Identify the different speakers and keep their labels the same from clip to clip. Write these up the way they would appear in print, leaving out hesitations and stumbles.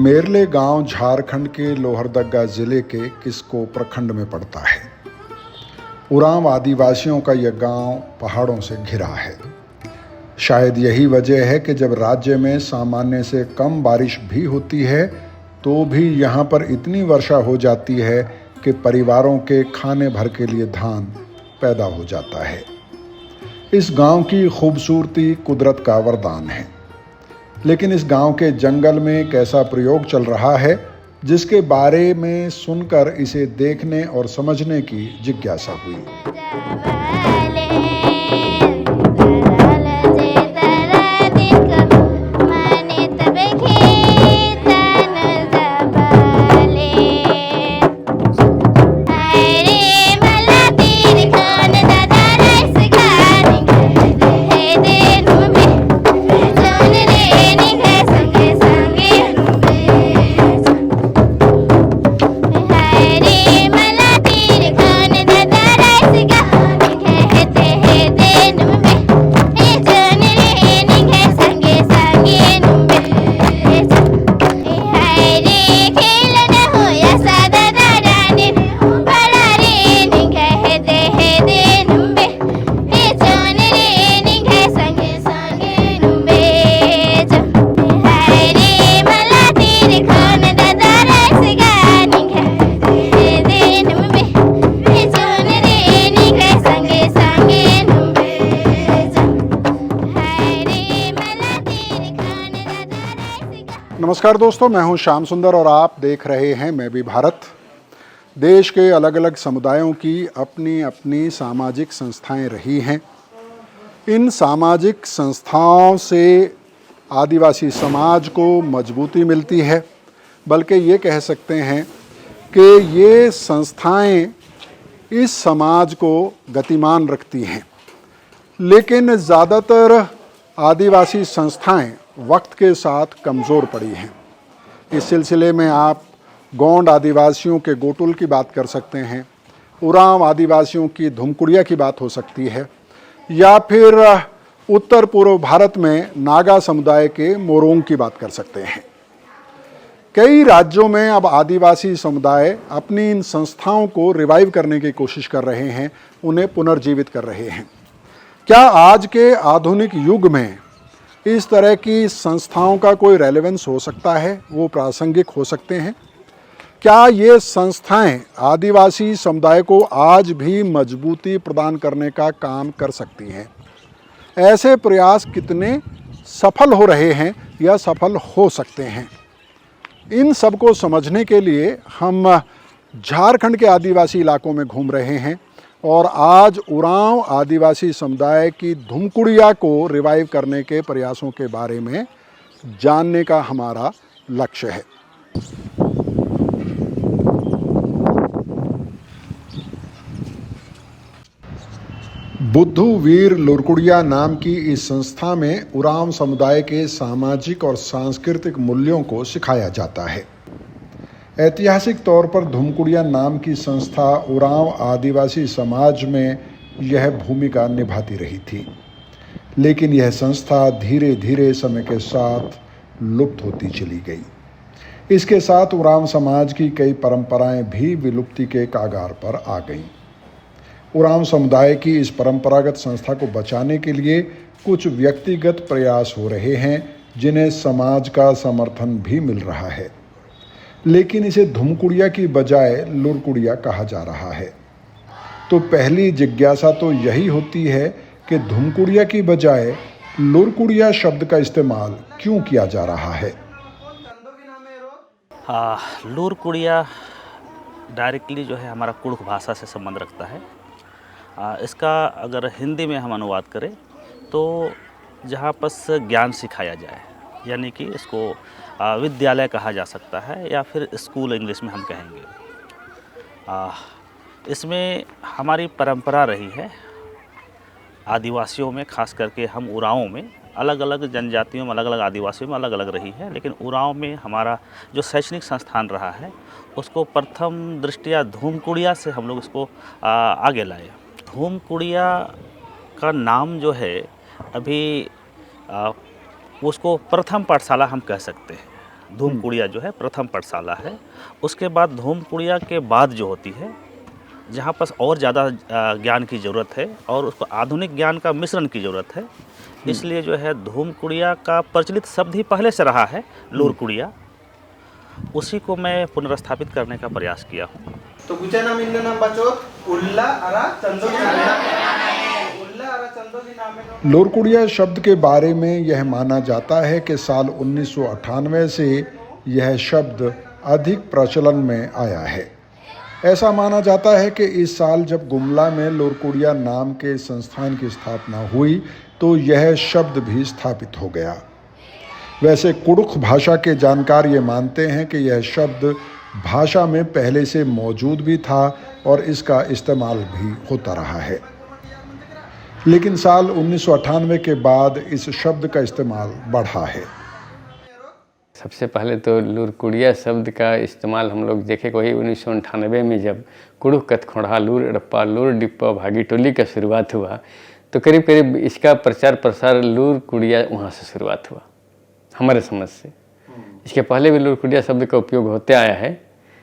Speaker 1: मेरले गांव झारखंड के लोहरदगा जिले के किस्को प्रखंड में पड़ता है। उरांव आदिवासियों का यह गांव पहाड़ों से घिरा है। शायद यही वजह है कि जब राज्य में सामान्य से कम बारिश भी होती है तो भी यहाँ पर इतनी वर्षा हो जाती है कि परिवारों के खाने भर के लिए धान पैदा हो जाता है। इस गांव की खूबसूरती कुदरत का वरदान है, लेकिन इस गांव के जंगल में कैसा प्रयोग चल रहा है जिसके बारे में सुनकर इसे देखने और समझने की जिज्ञासा हुई। नमस्कार दोस्तों, मैं हूं श्याम सुंदर और आप देख रहे हैं मैं भी भारत। देश के अलग अलग समुदायों की अपनी अपनी सामाजिक संस्थाएं रही हैं। इन सामाजिक संस्थाओं से आदिवासी समाज को मजबूती मिलती है, बल्कि ये कह सकते हैं कि ये संस्थाएं इस समाज को गतिमान रखती हैं। लेकिन ज़्यादातर आदिवासी संस्थाएं वक्त के साथ कमज़ोर पड़ी हैं। इस सिलसिले में आप गोंड आदिवासियों के गोटुल की बात कर सकते हैं, उरांव आदिवासियों की धुमकुड़िया की बात हो सकती है, या फिर उत्तर पूर्व भारत में नागा समुदाय के मोरोंग की बात कर सकते हैं। कई राज्यों में अब आदिवासी समुदाय अपनी इन संस्थाओं को रिवाइव करने की कोशिश कर रहे हैं, उन्हें पुनर्जीवित कर रहे हैं। क्या आज के आधुनिक युग में इस तरह की संस्थाओं का कोई रेलेवेंस हो सकता है, वो प्रासंगिक हो सकते हैं? क्या ये संस्थाएं आदिवासी समुदाय को आज भी मजबूती प्रदान करने का काम कर सकती हैं? ऐसे प्रयास कितने सफल हो रहे हैं या सफल हो सकते हैं? इन सब को समझने के लिए हम झारखंड के आदिवासी इलाकों में घूम रहे हैं और आज उरांव आदिवासी समुदाय की धुमकुड़िया को रिवाइव करने के प्रयासों के बारे में जानने का हमारा लक्ष्य है। बुद्धू वीर लुरकुड़िया नाम की इस संस्था में उरांव समुदाय के सामाजिक और सांस्कृतिक मूल्यों को सिखाया जाता है। ऐतिहासिक तौर पर धुमकुड़िया नाम की संस्था उरांव आदिवासी समाज में यह भूमिका निभाती रही थी, लेकिन यह संस्था धीरे धीरे समय के साथ लुप्त होती चली गई। इसके साथ उरांव समाज की कई परंपराएं भी विलुप्ति के कागार पर आ गईं। उरांव समुदाय की इस परंपरागत संस्था को बचाने के लिए कुछ व्यक्तिगत प्रयास हो रहे हैं, जिन्हें समाज का समर्थन भी मिल रहा है, लेकिन इसे धुमकुड़िया की बजाय लुरकुड़िया कहा जा रहा है। तो पहली जिज्ञासा तो यही होती है कि धुमकुड़िया की बजाय लुरकुड़िया शब्द का इस्तेमाल क्यों किया जा रहा है?
Speaker 2: लुरकुड़िया डायरेक्टली जो है हमारा कुड़ुख भाषा से संबंध रखता है। इसका अगर हिंदी में हम अनुवाद करें तो जहाँ पर ज्ञान सिखाया जाए, यानी कि इसको विद्यालय कहा जा सकता है या फिर स्कूल इंग्लिश में हम कहेंगे। इसमें हमारी परंपरा रही है आदिवासियों में, खास करके हम उरांव में, अलग अलग जनजातियों में, अलग अलग आदिवासियों में अलग अलग रही है, लेकिन उरांव में हमारा जो शैक्षणिक संस्थान रहा है उसको प्रथम दृष्टिया धूमकुड़िया से हम लोग इसको आगे लाए। धूमकुड़िया का नाम जो है अभी उसको प्रथम पाठशाला हम कह सकते हैं। धूम कुड़िया जो है प्रथम पाठशाला है। उसके बाद धूम कुड़िया के बाद जो होती है, जहाँ पर और ज़्यादा ज्ञान की ज़रूरत है और उसको आधुनिक ज्ञान का मिश्रण की ज़रूरत है, इसलिए जो है धूम कुड़िया का प्रचलित शब्द ही पहले से रहा है लूर कुड़िया, उसी को मैं पुनर्स्थापित करने का प्रयास किया हूँ।
Speaker 3: तो कुछ नाम इन नाम बचो उल्ला अरा चंदो की नामे उल्ला अरा चंदो की नामे
Speaker 1: लोरकुड़िया शब्द के बारे में यह माना जाता है कि साल 1998 से यह शब्द अधिक प्रचलन में आया है। ऐसा माना जाता है कि इस साल जब गुमला में लोरकुड़िया नाम के संस्थान की स्थापना हुई तो यह शब्द भी स्थापित हो गया। वैसे कुड़ुख भाषा के जानकार ये मानते हैं कि यह शब्द भाषा में पहले से मौजूद भी था और इसका इस्तेमाल भी होता रहा है, लेकिन साल 1998 के बाद इस शब्द का इस्तेमाल बढ़ा है।
Speaker 4: सबसे पहले तो लूरकुड़िया शब्द का इस्तेमाल हम लोग देखे वही 1998 में जब कुड़ुख कथखोड़ा लूर अड़प्पा लूर डिप्पा भागी टोली का शुरुआत हुआ, तो करीब करीब इसका प्रचार प्रसार लूरकुड़िया वहाँ से शुरुआत हुआ हमारे समझ से। इसके पहले भी लूरकुड़िया शब्द का उपयोग होते आया है,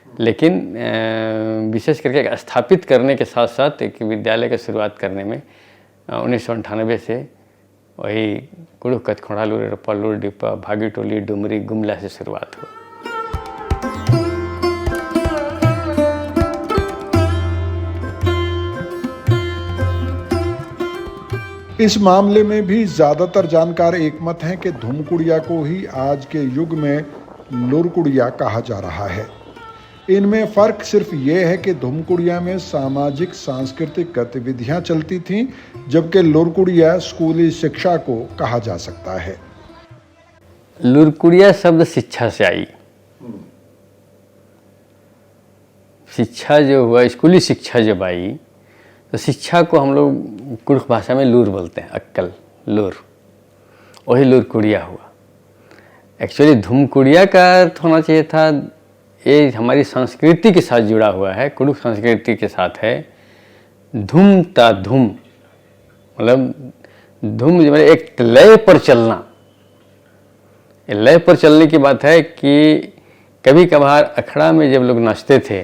Speaker 4: लेकिन विशेष करके स्थापित करने के साथ साथ एक विद्यालय की शुरुआत करने में 1998 से वही कुड़ुख कथखोड़ा लूर अड़प्पा लूर डिप्पा भागी टोली डुमरी गुमला से शुरुआत हुआ।
Speaker 1: इस मामले में भी ज़्यादातर जानकार एकमत हैं कि धूमकुड़िया को ही आज के युग में लोरकुड़िया कहा जा रहा है। इनमें फ़र्क सिर्फ ये है कि धूमकुड़िया में सामाजिक सांस्कृतिक गतिविधियां चलती थीं, जबकि लोरकुड़िया स्कूली शिक्षा को कहा जा सकता है।
Speaker 4: लूरकुड़िया शब्द शिक्षा से आई। शिक्षा जो हुआ, स्कूली शिक्षा जब आई तो शिक्षा को हम लोग कुड़ुख भाषा में लूर बोलते हैं, अक्कल लूर, वही लूरकुड़िया हुआ। एक्चुअली धूमकुड़िया का अर्थ होना चाहिए था, ये हमारी संस्कृति के साथ जुड़ा हुआ है, कुड़ुख संस्कृति के साथ है। धूम ता धूम मतलब धूम मतलब एक लय पर चलना। लय पर चलने की बात है कि कभी कभार अखड़ा में जब लोग नाचते थे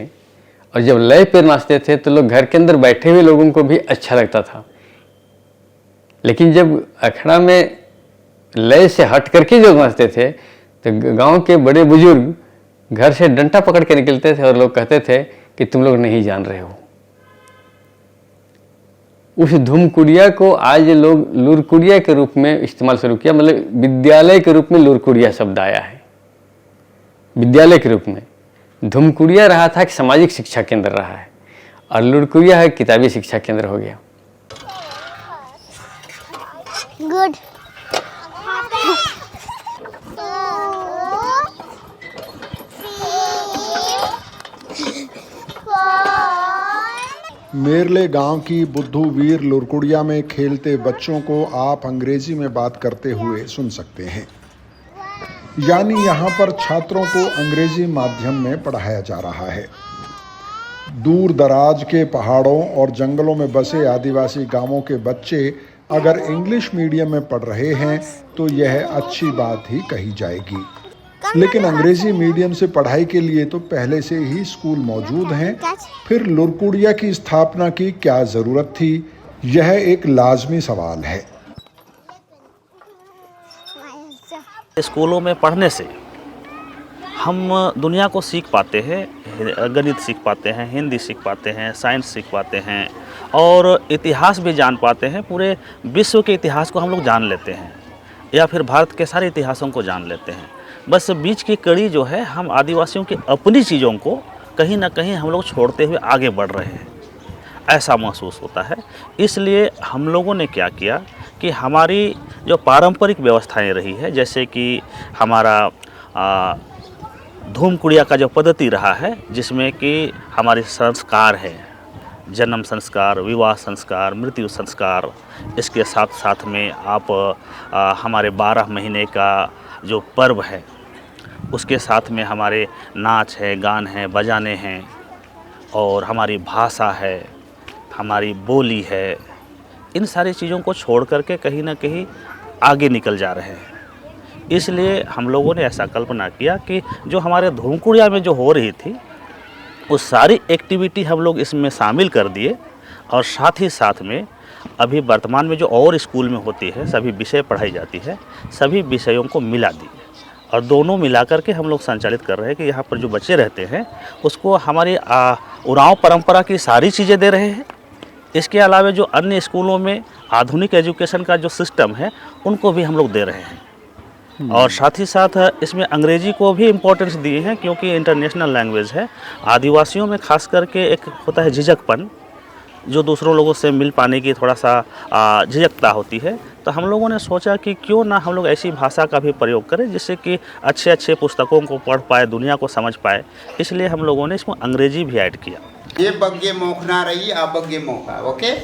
Speaker 4: और जब लय पर नाचते थे तो लोग घर के अंदर बैठे हुए लोगों को भी अच्छा लगता था, लेकिन जब अखड़ा में लय से हट करके जो नाचते थे तो गांव के बड़े बुजुर्ग घर से डंडा पकड़ के निकलते थे और लोग कहते थे कि तुम लोग नहीं जान रहे हो। उस धूमकुड़िया को आज लोग लूरकुड़िया के रूप में इस्तेमाल शुरू किया, मतलब विद्यालय के रूप में लूरकुड़िया शब्द आया है। विद्यालय के रूप में धूमकुड़िया रहा था कि सामाजिक शिक्षा केंद्र रहा है, और लूरकुड़िया है किताबी शिक्षा केंद्र हो गया।
Speaker 5: गुड।
Speaker 1: मेरले गांव की बुद्धू वीर लुरकुड़िया में खेलते बच्चों को आप अंग्रेजी में बात करते हुए सुन सकते हैं। यानी यहाँ पर छात्रों को अंग्रेजी माध्यम में पढ़ाया जा रहा है। दूर दराज के पहाड़ों और जंगलों में बसे आदिवासी गांवों के बच्चे अगर इंग्लिश मीडियम में पढ़ रहे हैं तो यह अच्छी बात ही कही जाएगी, लेकिन अंग्रेजी मीडियम से पढ़ाई के लिए तो पहले से ही स्कूल मौजूद हैं। फिर लुरकुड़िया की स्थापना की क्या ज़रूरत थी, यह एक लाजमी सवाल है।
Speaker 2: स्कूलों में पढ़ने से हम दुनिया को सीख पाते हैं, गणित सीख पाते हैं, हिंदी सीख पाते हैं, साइंस सीख पाते हैं और इतिहास भी जान पाते हैं। पूरे विश्व के इतिहास को हम लोग जान लेते हैं या फिर भारत के सारे इतिहासों को जान लेते हैं। बस बीच की कड़ी जो है, हम आदिवासियों की अपनी चीज़ों को कहीं ना कहीं हम लोग छोड़ते हुए आगे बढ़ रहे हैं, ऐसा महसूस होता है। इसलिए हम लोगों ने क्या किया कि हमारी जो पारंपरिक व्यवस्थाएं रही है, जैसे कि हमारा धूमकुड़िया का जो पद्धति रहा है, जिसमें कि हमारे संस्कार है, जन्म संस्कार, विवाह संस्कार, मृत्यु संस्कार, इसके साथ साथ में आप हमारे 12 महीने का जो पर्व है, उसके साथ में हमारे नाच है, गान है, बजाने हैं और हमारी भाषा है, हमारी बोली है, इन सारी चीज़ों को छोड़ करके कहीं ना कहीं आगे निकल जा रहे हैं। इसलिए हम लोगों ने ऐसा कल्पना किया कि जो हमारे धूमकुड़िया में जो हो रही थी वो सारी एक्टिविटी हम लोग इसमें शामिल कर दिए, और साथ ही साथ में अभी वर्तमान में जो और स्कूल में होती है सभी विषय पढ़ाई जाती है, सभी विषयों को मिला दिए और दोनों मिला करके हम लोग संचालित कर रहे हैं कि यहाँ पर जो बच्चे रहते हैं उसको हमारी उरांव परंपरा की सारी चीज़ें दे रहे हैं। इसके अलावा जो अन्य स्कूलों में आधुनिक एजुकेशन का जो सिस्टम है उनको भी हम लोग दे रहे हैं, और साथ ही साथ इसमें अंग्रेजी को भी इम्पोर्टेंस दिए हैं क्योंकि इंटरनेशनल लैंग्वेज है। आदिवासियों में खास करके एक होता है झिझकपन, जो दूसरों लोगों से मिल पाने की थोड़ा सा झिझकता होती है, तो हम लोगों ने सोचा कि क्यों ना हम लोग ऐसी भाषा का भी प्रयोग करें जिससे कि अच्छे अच्छे पुस्तकों को पढ़ पाए, दुनिया को समझ पाए। इसलिए हम लोगों ने इसमें अंग्रेजी भी ऐड किया।
Speaker 5: ये बग्गे मोखना रही आ बग्गे मोखा। ओके।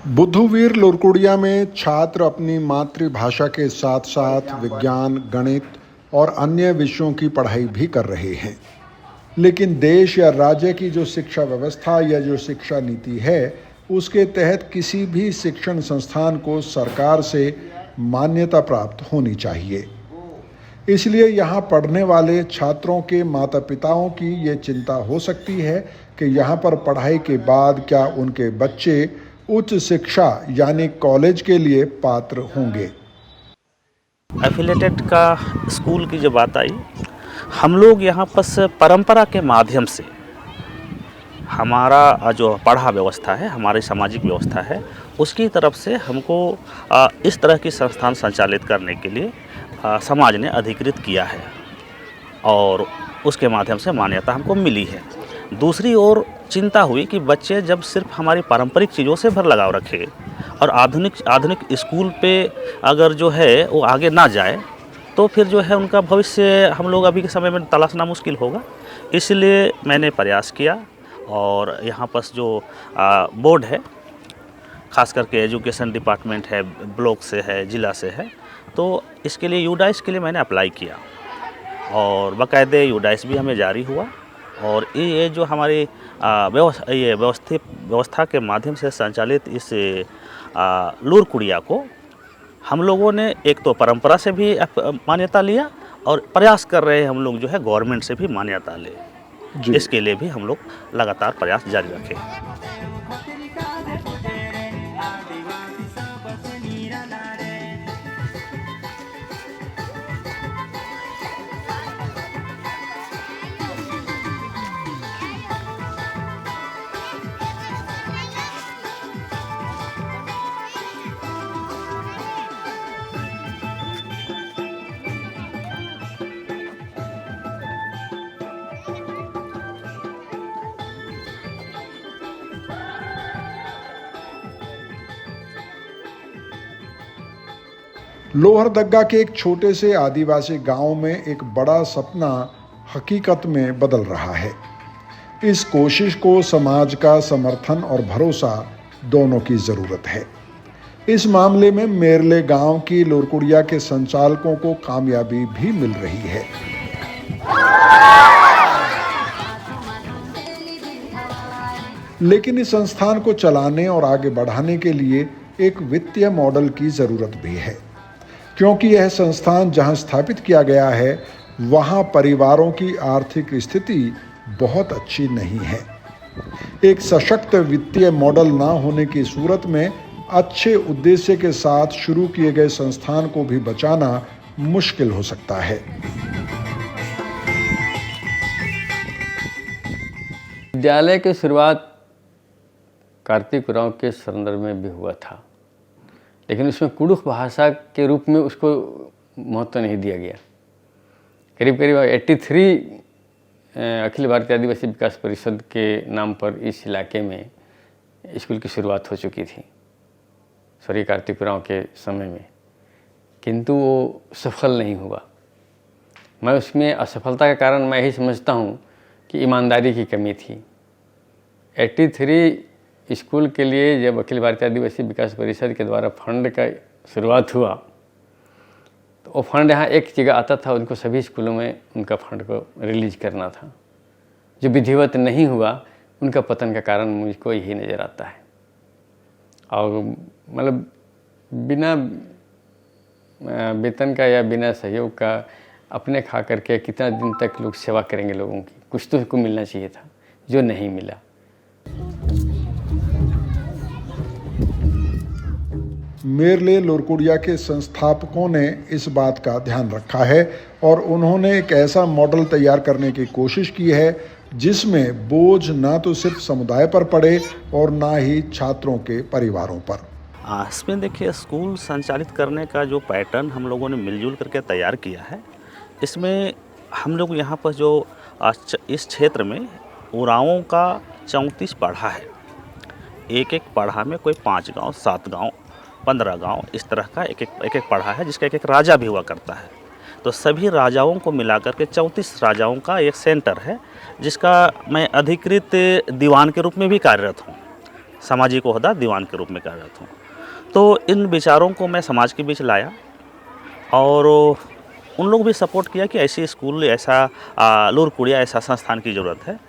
Speaker 1: बुद्धवीर लुरकुड़िया में छात्र अपनी मातृभाषा के साथ साथ विज्ञान, गणित और अन्य विषयों की पढ़ाई भी कर रहे हैं। लेकिन देश या राज्य की जो शिक्षा व्यवस्था या जो शिक्षा नीति है उसके तहत किसी भी शिक्षण संस्थान को सरकार से मान्यता प्राप्त होनी चाहिए। इसलिए यहाँ पढ़ने वाले छात्रों के माता पिताओं की ये चिंता हो सकती है कि यहाँ पर पढ़ाई के बाद क्या उनके बच्चे उच्च शिक्षा यानी कॉलेज के लिए पात्र होंगे।
Speaker 2: एफिलेटेड का स्कूल की जो बात आई, हम लोग यहाँ पर परंपरा के माध्यम से हमारा जो पढ़ा व्यवस्था है, हमारी सामाजिक व्यवस्था है, उसकी तरफ से हमको इस तरह की संस्थान संचालित करने के लिए समाज ने अधिकृत किया है और उसके माध्यम से मान्यता हमको मिली है। दूसरी ओर चिंता हुई कि बच्चे जब सिर्फ हमारी पारंपरिक चीज़ों से भर लगाव रखे और आधुनिक स्कूल पे अगर जो है वो आगे ना जाए तो फिर जो है उनका भविष्य हम लोग अभी के समय में तलाशना मुश्किल होगा। इसलिए मैंने प्रयास किया और यहाँ पर जो बोर्ड है, खास करके एजुकेशन डिपार्टमेंट है, ब्लॉक से है, ज़िला से है, तो इसके लिए यूडाइस के लिए मैंने अप्लाई किया और बाकायदे यूडाइस भी हमें जारी हुआ। और ये जो हमारी व्यवस्था के माध्यम से संचालित इस लुरकुड़िया को हम लोगों ने एक तो परंपरा से भी मान्यता लिया और प्रयास कर रहे हैं हम लोग जो है गवर्नमेंट से भी मान्यता ले। इसके लिए भी हम लोग लगातार प्रयास जारी रखें।
Speaker 1: लोहरदग्गा के एक छोटे से आदिवासी गांव में एक बड़ा सपना हकीकत में बदल रहा है। इस कोशिश को समाज का समर्थन और भरोसा दोनों की ज़रूरत है। इस मामले में मेरले गांव की लुरकुड़िया के संचालकों को कामयाबी भी मिल रही है। लेकिन इस संस्थान को चलाने और आगे बढ़ाने के लिए एक वित्तीय मॉडल की ज़रूरत भी है, क्योंकि यह संस्थान जहां स्थापित किया गया है वहां परिवारों की आर्थिक स्थिति बहुत अच्छी नहीं है। एक सशक्त वित्तीय मॉडल ना होने की सूरत में अच्छे उद्देश्य के साथ शुरू किए गए संस्थान को भी बचाना मुश्किल हो सकता है।
Speaker 4: विद्यालय की शुरुआत कार्तिक उरांव के संदर्भ में भी हुआ था, लेकिन उसमें कुडुख भाषा के रूप में उसको महत्व नहीं दिया गया। करीब करीब 83 अखिल भारतीय आदिवासी विकास परिषद के नाम पर इस इलाके में स्कूल की शुरुआत हो चुकी थी स्वर्गीय कार्तिक उरांव के समय में, किंतु वो सफल नहीं हुआ। मैं उसमें असफलता का कारण मैं यही समझता हूँ कि ईमानदारी की कमी थी। 83 स्कूल के लिए जब अखिल भारतीय आदिवासी विकास परिषद के द्वारा फंड का शुरुआत हुआ तो वो फंड यहाँ एक जगह आता था, उनको सभी स्कूलों में उनका फंड को रिलीज करना था। जो विधिवत नहीं हुआ उनका पतन का कारण मुझको यही नज़र आता है। और मतलब बिना वेतन का या बिना सहयोग का अपने खा करके कितना दिन तक लोग सेवा करेंगे लोगों की, कुछ तो उनको मिलना चाहिए था जो नहीं मिला।
Speaker 1: मेरले लोरकुड़िया के संस्थापकों ने इस बात का ध्यान रखा है और उन्होंने एक ऐसा मॉडल तैयार करने की कोशिश की है जिसमें बोझ ना तो सिर्फ समुदाय पर पड़े और ना ही छात्रों के परिवारों पर।
Speaker 2: इसमें देखिए, स्कूल संचालित करने का जो पैटर्न हम लोगों ने मिलजुल करके तैयार किया है, इसमें हम लोग यहाँ पर जो इस क्षेत्र में उरांवों का 34 पाढ़ा है। एक पाढ़ा में कोई 5 गांव, 7 गांव, 15 गांव, इस तरह का एक पाढ़ा है, जिसका एक राजा भी हुआ करता है। तो सभी राजाओं को मिलाकर के 34 राजाओं का एक सेंटर है, जिसका मैं अधिकृत दीवान के रूप में भी कार्यरत हूँ, सामाजिक ओहदा दीवान के रूप में कार्यरत हूँ। तो इन विचारों को मैं समाज के बीच लाया और उन लोग भी सपोर्ट किया कि ऐसी स्कूल, ऐसा लोरकुड़िया, ऐसा संस्थान की ज़रूरत है।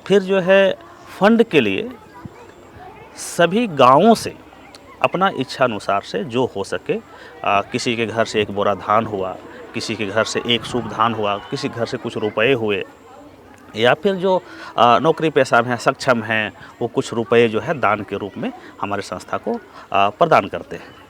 Speaker 2: फिर जो है फंड के लिए सभी गांवों से अपना इच्छा अनुसार से जो हो सके, किसी के घर से 1 बोरा धान हुआ, किसी के घर से 1 सूप धान हुआ, किसी घर से कुछ रुपए हुए, या फिर जो नौकरी पेशा में सक्षम हैं वो कुछ रुपए जो है दान के रूप में हमारे संस्था को प्रदान करते हैं।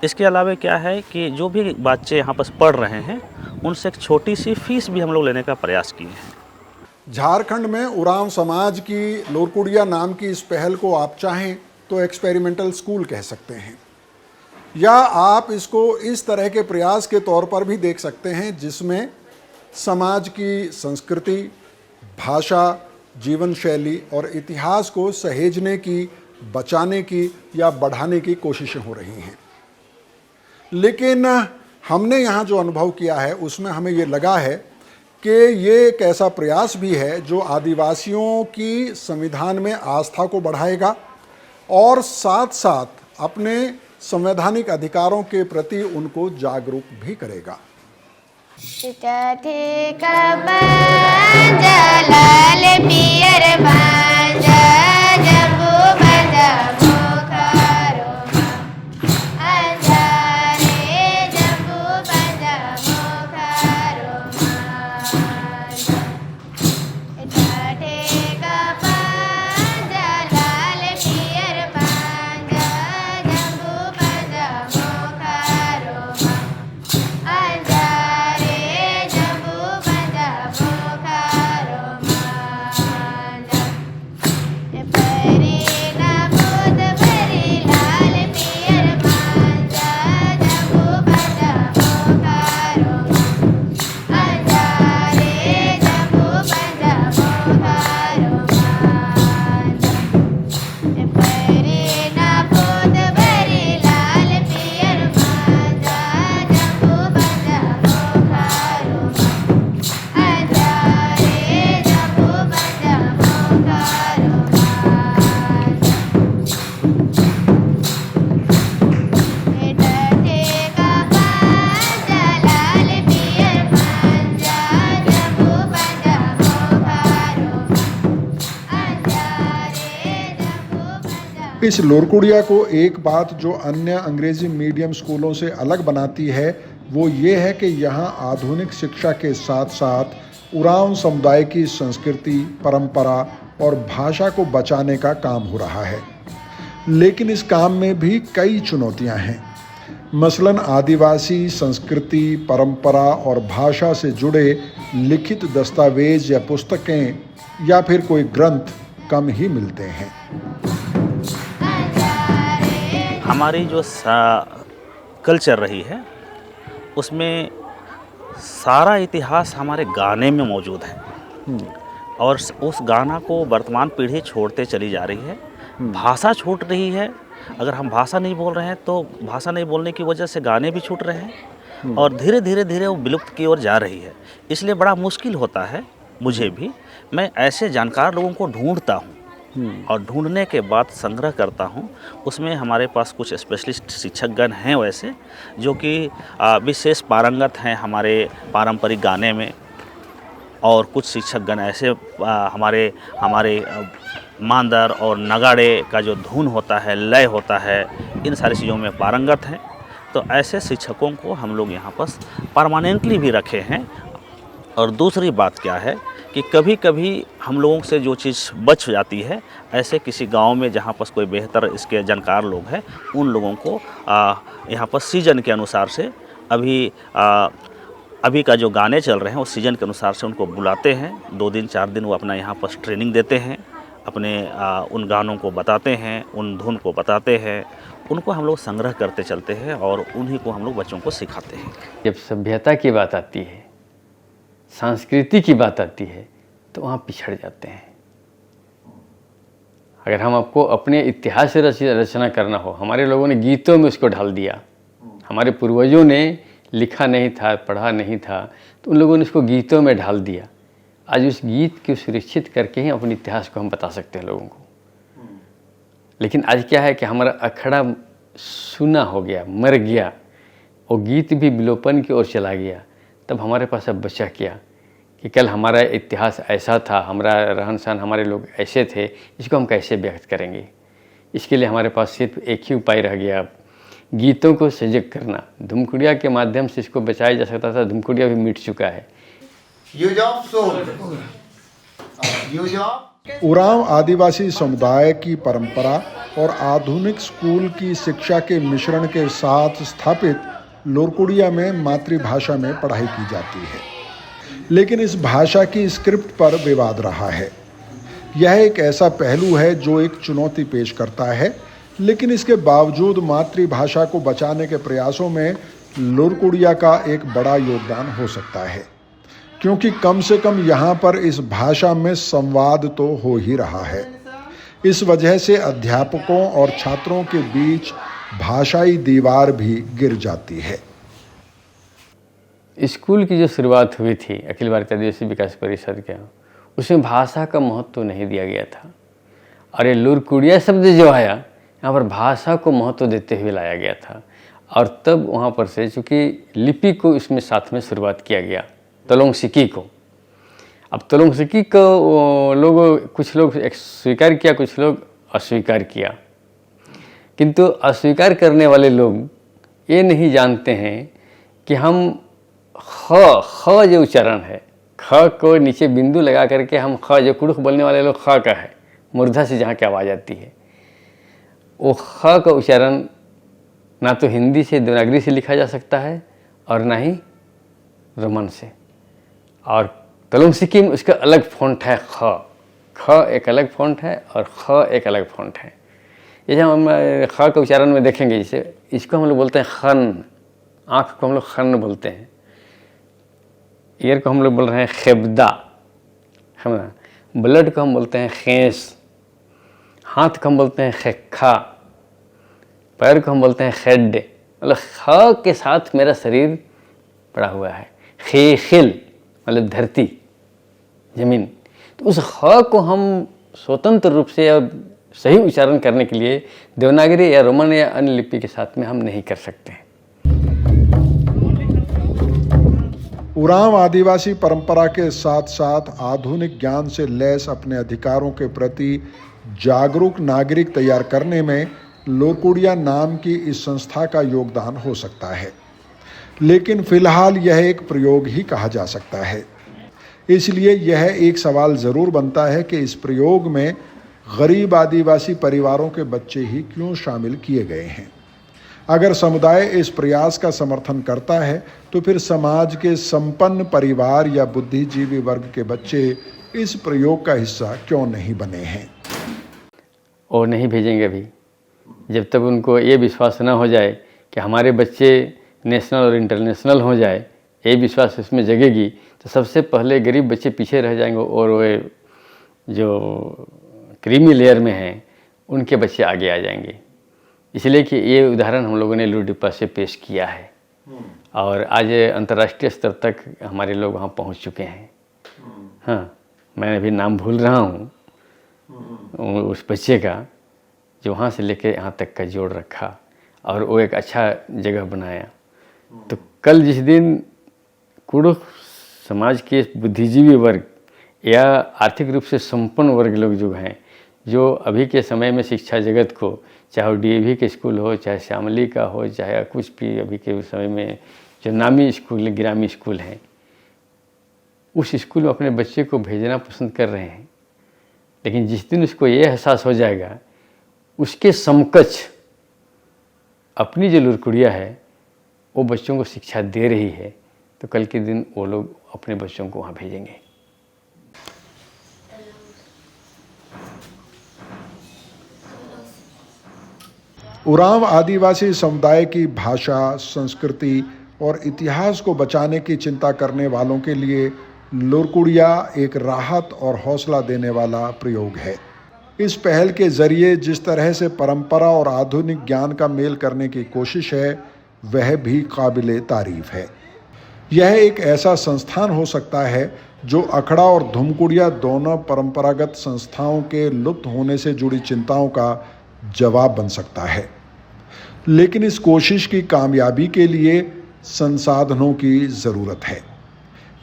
Speaker 2: इसके अलावा क्या है कि जो भी बच्चे यहाँ पर पढ़ रहे हैं उनसे एक छोटी सी फीस भी हम लोग लेने का प्रयास किए हैं।
Speaker 1: झारखंड में उरांव समाज की लोरकुड़िया नाम की इस पहल को आप चाहें तो एक्सपेरिमेंटल स्कूल कह सकते हैं, या आप इसको इस तरह के प्रयास के तौर पर भी देख सकते हैं जिसमें समाज की संस्कृति, भाषा, जीवन शैली और इतिहास को सहेजने की, बचाने की या बढ़ाने की कोशिशें हो रही हैं। लेकिन हमने यहाँ जो अनुभव किया है उसमें हमें ये लगा है कि ये एक ऐसा प्रयास भी है जो आदिवासियों की संविधान में आस्था को बढ़ाएगा और साथ साथ अपने संवैधानिक अधिकारों के प्रति उनको जागरूक भी करेगा। इस लोरकुड़िया को एक बात जो अन्य अंग्रेजी मीडियम स्कूलों से अलग बनाती है वो ये है कि यहाँ आधुनिक शिक्षा के साथ साथ उरांव समुदाय की संस्कृति, परंपरा और भाषा को बचाने का काम हो रहा है। लेकिन इस काम में भी कई चुनौतियाँ हैं। मसलन आदिवासी संस्कृति, परंपरा और भाषा से जुड़े लिखित दस्तावेज या पुस्तकें या फिर कोई ग्रंथ कम ही मिलते हैं।
Speaker 2: हमारी जो कल्चर रही है उसमें सारा इतिहास हमारे गाने में मौजूद है और उस गाना को वर्तमान पीढ़ी छोड़ते चली जा रही है। भाषा छूट रही है। अगर हम भाषा नहीं बोल रहे हैं तो भाषा नहीं बोलने की वजह से गाने भी छूट रहे हैं और धीरे धीरे वो विलुप्त की ओर जा रही है। इसलिए बड़ा मुश्किल होता है मुझे भी। मैं ऐसे जानकार लोगों को ढूंढता हूँ और ढूंढने के बाद संग्रह करता हूँ। उसमें हमारे पास कुछ स्पेशलिस्ट शिक्षकगण हैं वैसे जो कि विशेष पारंगत हैं हमारे पारंपरिक गाने में, और कुछ शिक्षकगण ऐसे हमारे मांदर और नगाड़े का जो धुन होता है, लय होता है, इन सारी चीज़ों में पारंगत हैं। तो ऐसे शिक्षकों को हम लोग यहाँ पर परमानेंटली भी रखे हैं। और दूसरी बात क्या है कि कभी कभी हम लोगों से जो चीज़ बच जाती है, ऐसे किसी गांव में जहाँ पर कोई बेहतर इसके जानकार लोग हैं, उन लोगों को यहाँ पर सीजन के अनुसार से अभी का जो गाने चल रहे हैं उस सीज़न के अनुसार से उनको बुलाते हैं। 2 दिन 4 दिन वो अपना यहाँ पर ट्रेनिंग देते हैं, अपने उन गानों को बताते हैं, उन धुन को बताते हैं, उनको हम लोग संग्रह करते चलते हैं और उन्हीं को हम लोग बच्चों को सिखाते हैं।
Speaker 4: जब सभ्यता की बात आती है, संस्कृति की बात आती है, तो वहाँ पिछड़ जाते हैं। अगर हम आपको अपने इतिहास से रचना करना हो, हमारे लोगों ने गीतों में उसको ढाल दिया। हमारे पूर्वजों ने लिखा नहीं था, पढ़ा नहीं था, तो उन लोगों ने इसको गीतों में ढाल दिया। आज उस गीत को सुरक्षित करके ही अपने इतिहास को हम बता सकते हैं लोगों को। लेकिन आज क्या है कि हमारा अखड़ा सुना हो गया, मर गया, और गीत भी विलोपन की ओर चला गया। तब हमारे पास अब बचा क्या कि कल हमारा इतिहास ऐसा था, हमारा रहन सहन, हमारे लोग ऐसे थे, इसको हम कैसे व्यक्त करेंगे। इसके लिए हमारे पास सिर्फ एक ही उपाय रह गया, अब गीतों को सजग करना। धुमकुड़िया के माध्यम से इसको बचाया जा सकता था, धुमकुड़िया भी मिट चुका है।
Speaker 5: Use of soul, use of
Speaker 1: Oraon आदिवासी समुदाय की परंपरा और आधुनिक स्कूल की शिक्षा के मिश्रण के साथ स्थापित लोरकुड़िया में मातृभाषा में पढ़ाई की जाती है, लेकिन इस भाषा की स्क्रिप्ट पर विवाद रहा है। यह एक ऐसा पहलू है जो एक चुनौती पेश करता है, लेकिन इसके बावजूद मातृभाषा को बचाने के प्रयासों में लोरकुड़िया का एक बड़ा योगदान हो सकता है, क्योंकि कम से कम यहाँ पर इस भाषा में संवाद तो हो ही रहा है। इस वजह से अध्यापकों और छात्रों के बीच भाषाई दीवार भी गिर जाती है।
Speaker 4: स्कूल की जो शुरुआत हुई थी अखिल भारतीय आदिवासी विकास परिषद के, उसमें भाषा का महत्व नहीं दिया गया था। और ये लुरकुड़िया शब्द जो आया, यहाँ पर भाषा को महत्व देते हुए लाया गया था। और तब वहाँ पर से चूँकि लिपि को इसमें साथ में शुरुआत किया गया, तलोंग सिकी को। अब तलोंग सिकी को कुछ लोग स्वीकार किया, कुछ लोग अस्वीकार किया। किंतु अस्वीकार करने वाले लोग ये नहीं जानते हैं कि हम ख जो उच्चारण है, ख को नीचे बिंदु लगा करके हम ख, जो कुड़ुख बोलने वाले लोग ख का है, मूर्धा से जहाँ की आवाज़ आती है, वो ख का उच्चारण ना तो हिंदी से देवनागरी से लिखा जा सकता है और ना ही रोमन से। और तलोंग सिकी में उसका अलग फ़ॉन्ट है, ख एक अलग फ़ॉन्ट है और ख एक अलग फ़ॉन्ट है। ये जब हम ख के उच्चारण में देखेंगे, जैसे इसको हम लोग बोलते हैं खन, आँख को हम लोग खन बोलते हैं, ईयर को हम लोग बोल रहे हैं खेबदा, है ना, ब्लड को हम बोलते हैं खेस, हाथ को हम बोलते हैं खेखा, पैर को हम बोलते हैं खेड। मतलब ख के साथ मेरा शरीर पड़ा हुआ है। खेखिल मतलब धरती, जमीन। तो उस ख को हम स्वतंत्र रूप से और सही उच्चारण करने के लिए देवनागरी या रोमन या अन्य लिपि के साथ में हम नहीं कर सकते।
Speaker 1: उरांव आदिवासी परंपरा के साथ साथ आधुनिक ज्ञान से लैस अपने अधिकारों के प्रति जागरूक नागरिक तैयार करने में लोरकुड़िया नाम की इस संस्था का योगदान हो सकता है, लेकिन फिलहाल यह एक प्रयोग ही कहा जा सकता है। इसलिए यह एक सवाल ज़रूर बनता है कि इस प्रयोग में गरीब आदिवासी परिवारों के बच्चे ही क्यों शामिल किए गए हैं। अगर समुदाय इस प्रयास का समर्थन करता है तो फिर समाज के संपन्न परिवार या बुद्धिजीवी वर्ग के बच्चे इस प्रयोग का हिस्सा क्यों नहीं बने हैं।
Speaker 4: और नहीं भेजेंगे अभी, जब तक उनको ये विश्वास न हो जाए कि हमारे बच्चे नेशनल और इंटरनेशनल हो जाए, ये विश्वास इसमें जगेगी, तो सबसे पहले गरीब बच्चे पीछे रह जाएंगे और वे जो क्रीमी लेयर में हैं उनके बच्चे आगे आ जाएंगे। इसलिए कि ये उदाहरण हम लोगों ने लुरडिप्पा से पेश किया है और आज अंतर्राष्ट्रीय स्तर तक हमारे लोग वहाँ पहुँच चुके हैं। हाँ, मैं अभी नाम भूल रहा हूँ उस बच्चे का, जो वहाँ से लेकर यहाँ तक का जोड़ रखा और वो एक अच्छा जगह बनाया। तो कल जिस दिन कुड़ुख समाज के बुद्धिजीवी वर्ग या आर्थिक रूप से संपन्न वर्ग लोग जो हैं, जो अभी के समय में शिक्षा जगत को, चाहे वो डीएवी के स्कूल हो, चाहे श्यामली का हो, चाहे कुछ भी अभी के समय में जो नामी स्कूल, ग्रामीण स्कूल हैं, उस स्कूल में अपने बच्चे को भेजना पसंद कर रहे हैं। लेकिन जिस दिन उसको ये एहसास हो जाएगा उसके समकक्ष अपनी जो लुरकुड़िया है वो बच्चों को शिक्षा दे रही है, तो कल के दिन वो लोग अपने बच्चों को वहाँ भेजेंगे।
Speaker 1: उरांव आदिवासी समुदाय की भाषा, संस्कृति और इतिहास को बचाने की चिंता करने वालों के लिए लुरकुड़िया एक राहत और हौसला देने वाला प्रयोग है। इस पहल के जरिए जिस तरह से परंपरा और आधुनिक ज्ञान का मेल करने की कोशिश है वह भी काबिले तारीफ है। यह एक ऐसा संस्थान हो सकता है जो अखड़ा और धुमकुड़िया दोनों परंपरागत संस्थाओं के लुप्त होने से जुड़ी चिंताओं का जवाब बन सकता है। लेकिन इस कोशिश की कामयाबी के लिए संसाधनों की ज़रूरत है।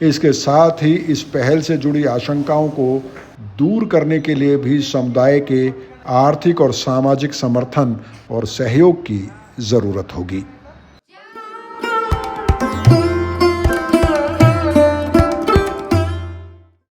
Speaker 1: इसके साथ ही इस पहल से जुड़ी आशंकाओं को दूर करने के लिए भी समुदाय के आर्थिक और सामाजिक समर्थन और सहयोग की ज़रूरत होगी।